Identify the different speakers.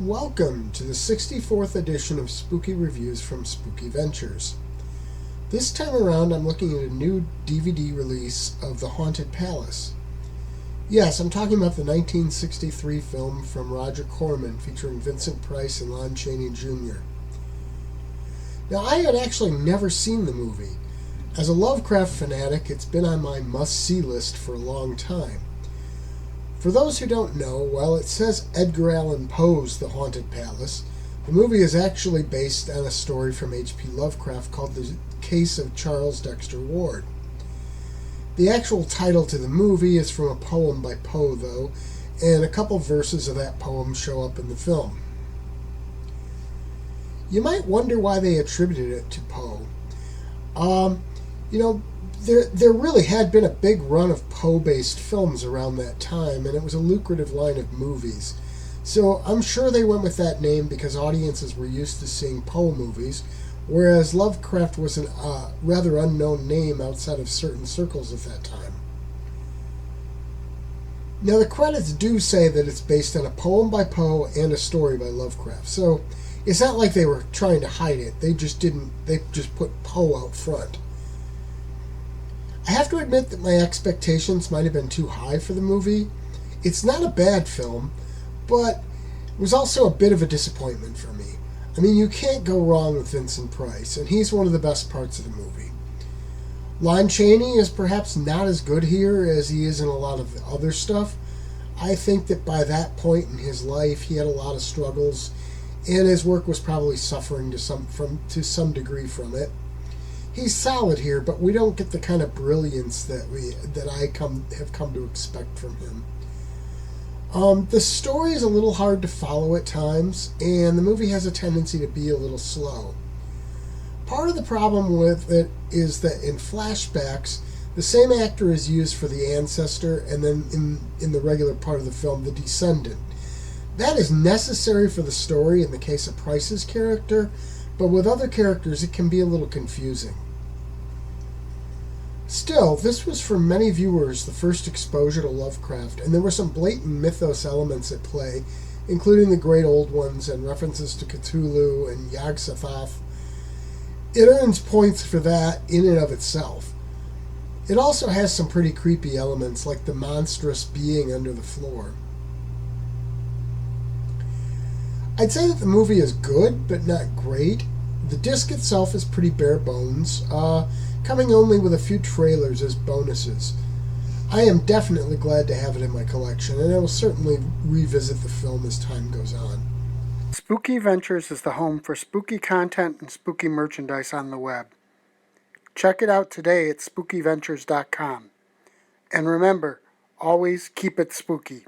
Speaker 1: Welcome to the 64th edition of Spooky Reviews from Spooky Ventures. This time around, I'm looking at a new DVD release of The Haunted Palace. Yes, I'm talking about the 1963 film from Roger Corman featuring Vincent Price and Lon Chaney Jr. Now, I had actually never seen the movie. As a Lovecraft fanatic, it's been on my must-see list for a long time. For those who don't know, while it says Edgar Allan Poe's The Haunted Palace, the movie is actually based on a story from H.P. Lovecraft called The Case of Charles Dexter Ward. The actual title to the movie is from a poem by Poe, though, and a couple verses of that poem show up in the film. You might wonder why they attributed it to Poe. There really had been a big run of Poe-based films around that time, and it was a lucrative line of movies. So I'm sure they went with that name because audiences were used to seeing Poe movies, whereas Lovecraft was a rather unknown name outside of certain circles at that time. Now the credits do say that it's based on a poem by Poe and a story by Lovecraft, so it's not like they were trying to hide it. They just put Poe out front. I have to admit that my expectations might have been too high for the movie. It's not a bad film, but it was also a bit of a disappointment for me. I mean, you can't go wrong with Vincent Price, and he's one of the best parts of the movie. Lon Chaney is perhaps not as good here as he is in a lot of the other stuff. I think that by that point in his life, he had a lot of struggles, and his work was probably suffering to some degree from it. He's solid here, but we don't get the kind of brilliance that I have come to expect from him. The story is a little hard to follow at times, and the movie has a tendency to be a little slow. Part of the problem with it is that in flashbacks, the same actor is used for the ancestor, and then in the regular part of the film, the descendant. That is necessary for the story in the case of Price's character, but with other characters it can be a little confusing. Still, this was for many viewers the first exposure to Lovecraft, and there were some blatant mythos elements at play, including the Great Old Ones and references to Cthulhu and Yog-Sothoth. It earns points for that in and of itself. It also has some pretty creepy elements, like the monstrous being under the floor. I'd say that the movie is good, but not great. The disc itself is pretty bare bones, coming only with a few trailers as bonuses. I am definitely glad to have it in my collection, and I will certainly revisit the film as time goes on. Spooky Ventures is the home for spooky content and spooky merchandise on the web. Check it out today at spookyventures.com. And remember, always keep it spooky.